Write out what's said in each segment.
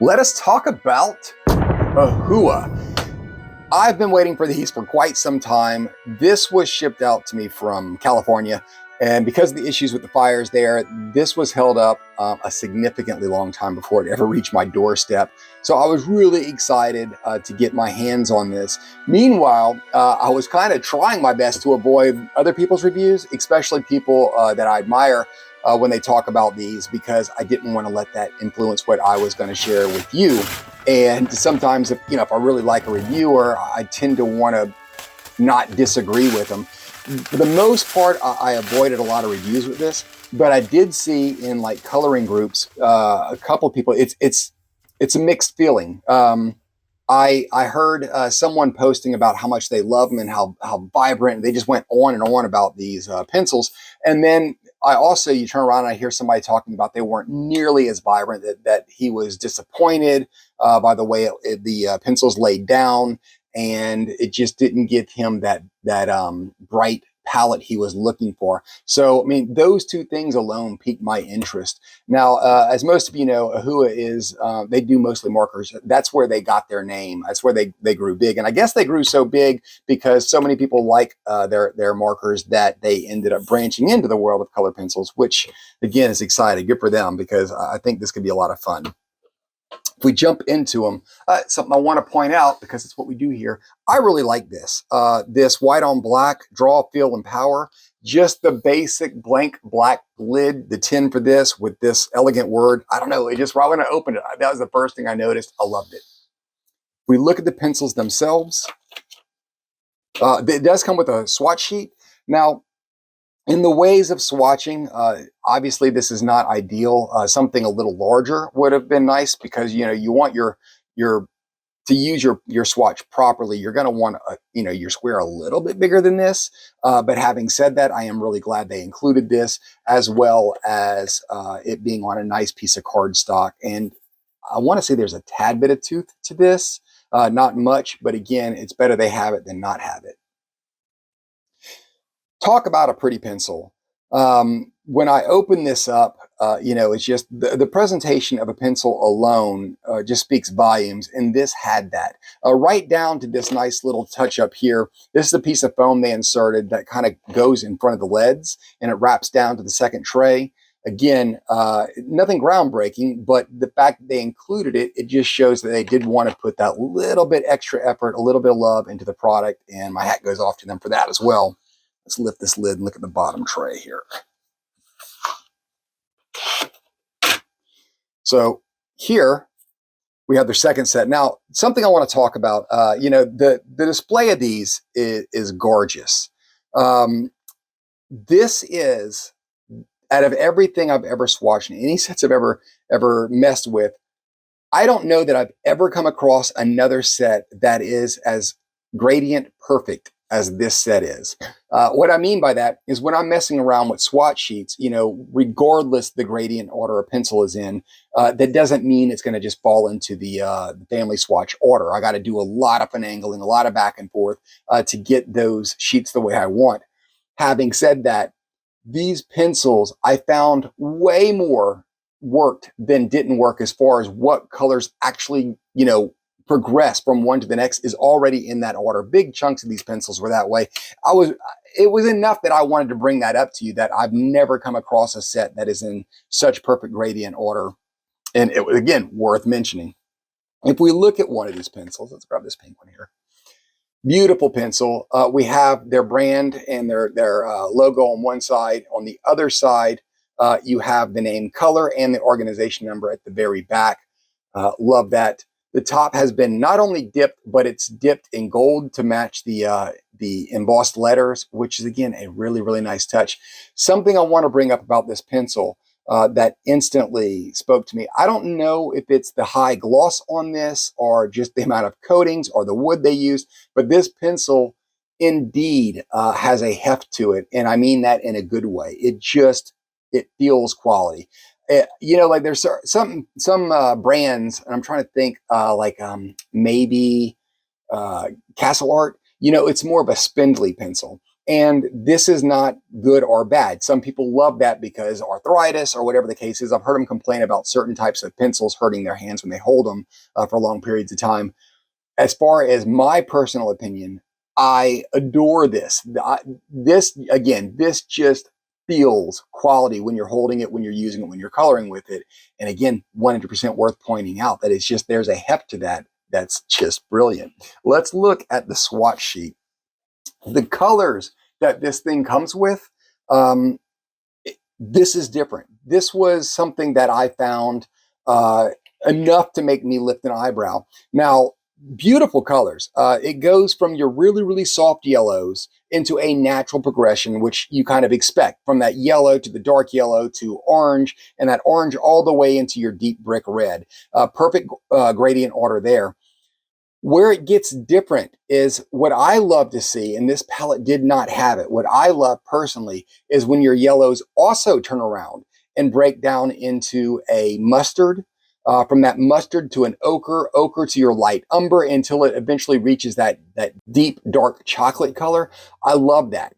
Let us talk about Ohuhu. I've been waiting for these for quite some time. This was shipped out to me from California, and because of the issues with the fires there, this was held up a significantly long time before it ever reached my doorstep. So I was really excited to get my hands on this. Meanwhile, I was kind of trying my best to avoid other people's reviews, especially people that I admire when they talk about these, because I didn't want to let that influence what I was going to share with you. And sometimes, if I really like a reviewer, I tend to want to not disagree with them. For the most part, I avoided a lot of reviews with this, but I did see in like coloring groups a couple of people. It's a mixed feeling. I heard someone posting about how much they love them and how vibrant. They just went on and on about these pencils, and then you turn around and I hear somebody talking about they weren't nearly as vibrant. That he was disappointed by the way the pencils laid down, and it just didn't give him that bright palette he was looking for. So, I mean, those two things alone piqued my interest. Now, as most of you know, Ohuhu is, they do mostly markers. That's where they got their name. That's where they grew big. And I guess they grew so big because so many people like their markers that they ended up branching into the world of color pencils, which, again, is exciting. Good for them, because I think this could be a lot of fun. If we jump into them, something I want to point out, because it's what we do here, I really like this. This white on black, draw, feel, and power. Just the basic blank black lid, the tin for this, with this elegant word. I don't know, it just, right when I opened it, that was the first thing I noticed. I loved it. If we look at the pencils themselves, it does come with a swatch sheet. Now, in the ways of swatching, obviously this is not ideal. Something a little larger would have been nice, because you want your to use your swatch properly. You're going to want your square a little bit bigger than this. But having said that, I am really glad they included this, as well as it being on a nice piece of cardstock. And I want to say there's a tad bit of tooth to this, not much, but again, it's better they have it than not have it. Talk about a pretty pencil. When I open this up, it's just the presentation of a pencil alone just speaks volumes, and this had that. Right down to this nice little touch up here. This is a piece of foam they inserted that kind of goes in front of the leads, and it wraps down to the second tray. Again, nothing groundbreaking, but the fact that they included it, it just shows that they did want to put that little bit extra effort, a little bit of love into the product, and my hat goes off to them for that as well. Let's lift this lid and look at the bottom tray here. So here we have their second set. Now, something I want to talk about, the display of these is gorgeous. This is, out of everything I've ever swatched, any sets I've ever messed with, I don't know that I've ever come across another set that is as gradient perfect as this set is. What I mean by that is, when I'm messing around with swatch sheets, regardless the gradient order a pencil is in, that doesn't mean it's going to just fall into the family swatch order. I got to do a lot of finagling, a lot of back and forth to get those sheets the way I want. Having said that, these pencils I found way more worked than didn't work, as far as what colors actually, progress from one to the next is already in that order. Big chunks of these pencils were that way. It was enough that I wanted to bring that up to you, that I've never come across a set that is in such perfect gradient order. And it was, again, worth mentioning. If we look at one of these pencils, let's grab this pink one here. Beautiful pencil. We have their brand and their logo on one side. On the other side, you have the name, color, and the organization number at the very back. Love that. The top has been not only dipped, but it's dipped in gold to match the embossed letters, which is, again, a really, really nice touch. Something I want to bring up about this pencil that instantly spoke to me. I don't know if it's the high gloss on this, or just the amount of coatings, or the wood they used, but this pencil indeed has a heft to it, and I mean that in a good way. It feels quality. Like there's some brands, and I'm trying to think, maybe Castle Art. It's more of a spindly pencil. And this is not good or bad. Some people love that because arthritis or whatever the case is. I've heard them complain about certain types of pencils hurting their hands when they hold them for long periods of time. As far as my personal opinion, I adore this. This just feels quality when you're holding it, when you're using it, when you're coloring with it. And again, 100% worth pointing out that it's just, there's a heft to that that's just brilliant. Let's look at the swatch sheet. The colors that this thing comes with, this is different. This was something that I found enough to make me lift an eyebrow. Now, beautiful colors. It goes from your really, really soft yellows into a natural progression, which you kind of expect, from that yellow to the dark yellow to orange, and that orange all the way into your deep brick red. Perfect gradient order there. Where it gets different is what I love to see, and this palette did not have it. What I love personally is when your yellows also turn around and break down into a mustard, from that mustard to an ochre, ochre to your light umber, until it eventually reaches that deep dark chocolate color. I love that.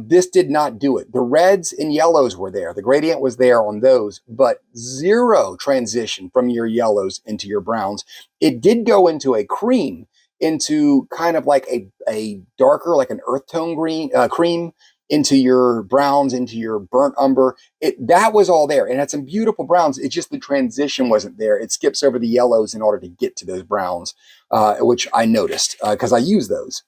This did not do it. The reds and yellows were there. The gradient was there on those, but zero transition from your yellows into your browns. It did go into a cream, into kind of like a darker, like an earth tone green, cream, into your browns, into your burnt umber. That was all there, and had some beautiful browns. It's just the transition wasn't there. It skips over the yellows in order to get to those browns, which I noticed because I use those.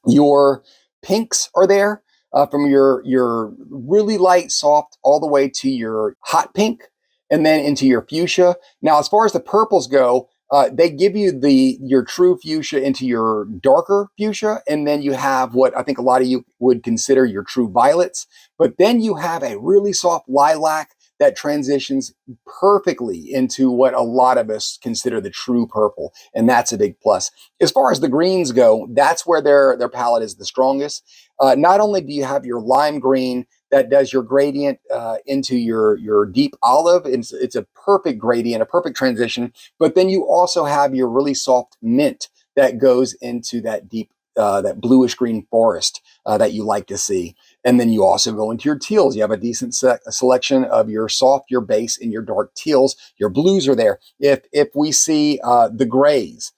Your pinks are there, from your really light soft all the way to your hot pink, and then into your fuchsia. Now, as far as the purples go, they give you your true fuchsia into your darker fuchsia, and then you have what I think a lot of you would consider your true violets. But then you have a really soft lilac that transitions perfectly into what a lot of us consider the true purple, and that's a big plus. As far as the greens go, that's where their palette is the strongest. Not only do you have your lime green that does your gradient into your deep olive, it's a perfect gradient, a perfect transition, but then you also have your really soft mint that goes into that deep, that bluish green forest that you like to see. And then you also go into your teals. You have a decent selection of your soft, your base, and your dark teals. Your blues are there. If we see the grays,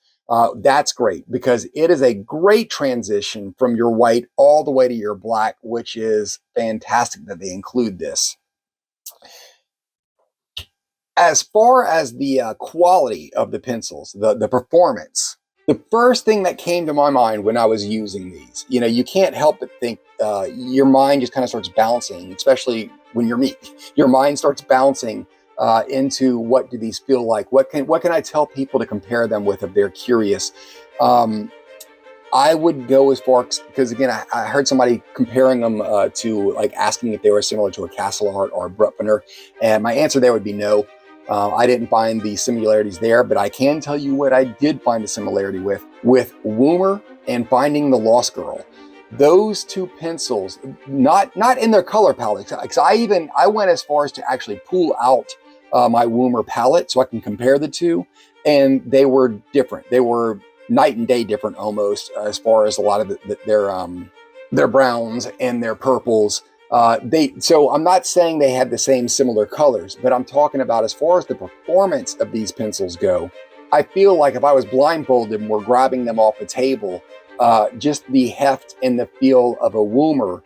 that's great because it is a great transition from your white all the way to your black, which is fantastic that they include this. As far as the quality of the pencils, the performance, the first thing that came to my mind when I was using these, you can't help but think, your mind just kind of starts bouncing, especially when you're me. Your mind starts bouncing into what do these feel like? What can I tell people to compare them with if they're curious? I would go as far, because again, I heard somebody comparing them to, like, asking if they were similar to a Castle Art or a Bruckner, and my answer there would be no. I didn't find the similarities there, but I can tell you what I did find a similarity with Woomer and Finding the Lost Girl. Those two pencils, not in their color palette, because I went as far as to actually pull out my Woomer palette so I can compare the two, and they were different. They were night and day different almost, as far as a lot of their browns and their purples. So I'm not saying they had the same similar colors, but I'm talking about as far as the performance of these pencils go. I feel like if I was blindfolded and were grabbing them off the table, just the heft and the feel of a Woomer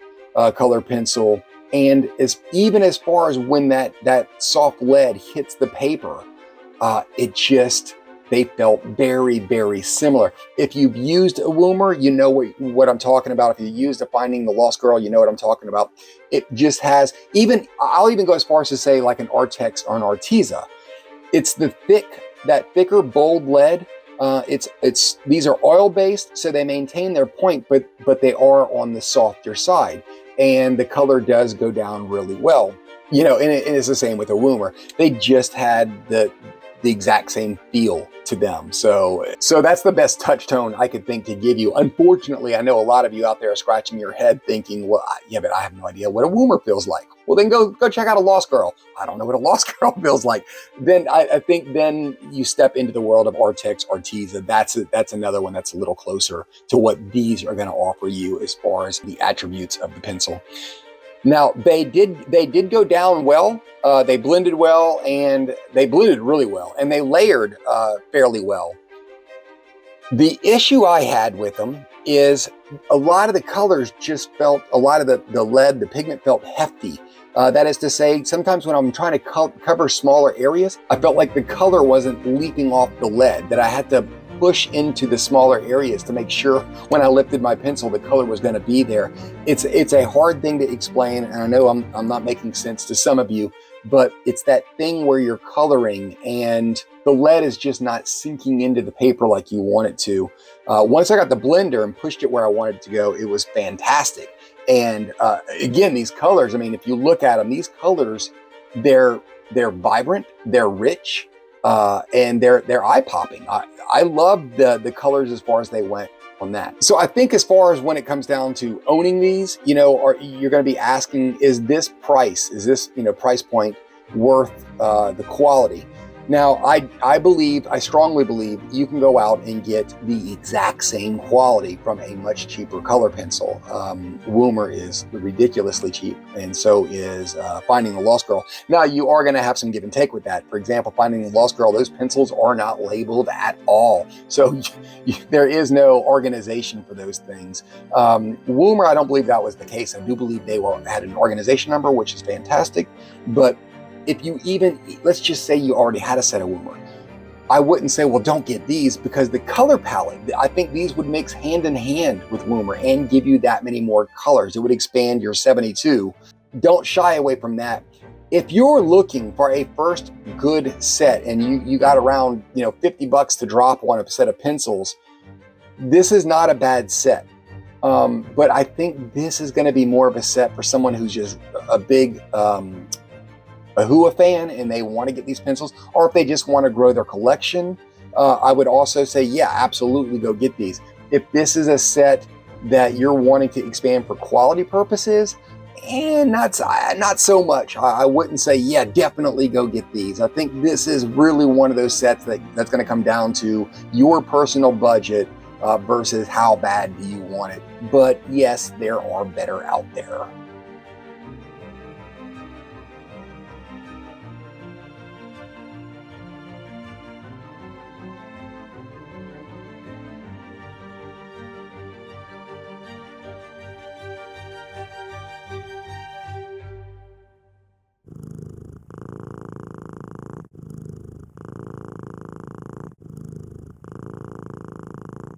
color pencil, and even as far as when that soft lead hits the paper, they felt very, very similar. If you've used a Woomer, you know what I'm talking about. If you used a Finding the Lost Girl, you know what I'm talking about. It just has, I'll even go as far as to say like an Artex or an Arteza. It's that thicker, bold lead. These are oil-based, so they maintain their point, but they are on the softer side. And the color does go down really well. And it's the same with a Woomer. They just had the exact same feel to them. So that's the best touch tone I could think to give you. Unfortunately, I know a lot of you out there are scratching your head thinking, well, yeah, but I have no idea what a Woomer feels like. Well, then go check out a Lost Girl. I don't know what a Lost Girl feels like. Then I think then you step into the world of Artex, Arteza. That's another one that's a little closer to what these are going to offer you as far as the attributes of the pencil. Now, they did go down well. They blended well, and they blended really well, and they layered fairly well. The issue I had with them is a lot of the colors just felt, a lot of the lead, the pigment felt hefty. That is to say, sometimes when I'm trying to cover smaller areas, I felt like the color wasn't leaping off the lead, that I had to push into the smaller areas to make sure when I lifted my pencil, the color was going to be there. It's a hard thing to explain, and I know I'm not making sense to some of you, but it's that thing where you're coloring and the lead is just not sinking into the paper like you want it to. Once I got the blender and pushed it where I wanted it to go, it was fantastic. And again, these colors, I mean, if you look at them, these colors, they're vibrant, they're rich, and they're eye-popping. I love the colors as far as they went on that. So I think as far as when it comes down to owning these, you know, you're going to be asking, is this price, price point worth the quality? Now, I strongly believe you can go out and get the exact same quality from a much cheaper color pencil. Woomer is ridiculously cheap, and so is Finding the Lost Girl. Now, you are going to have some give and take with that. For example, Finding the Lost Girl, those pencils are not labeled at all. So there is no organization for those things. Woomer, I don't believe that was the case. I do believe they had an organization number, which is fantastic, but if you let's just say you already had a set of Woomer, I wouldn't say, well, don't get these, because the color palette, I think these would mix hand in hand with Woomer and give you that many more colors. It would expand your 72. Don't shy away from that. If you're looking for a first good set and you got around, $50 to drop on a set of pencils, this is not a bad set. But I think this is going to be more of a set for someone who's just a big Ohuhu fan and they want to get these pencils, or if they just want to grow their collection. I would also say, yeah, absolutely go get these. If this is a set that you're wanting to expand for quality purposes, and not so much, I wouldn't say, yeah, definitely go get these. I think this is really one of those sets that's going to come down to your personal budget versus how bad do you want it. But yes, there are better out there.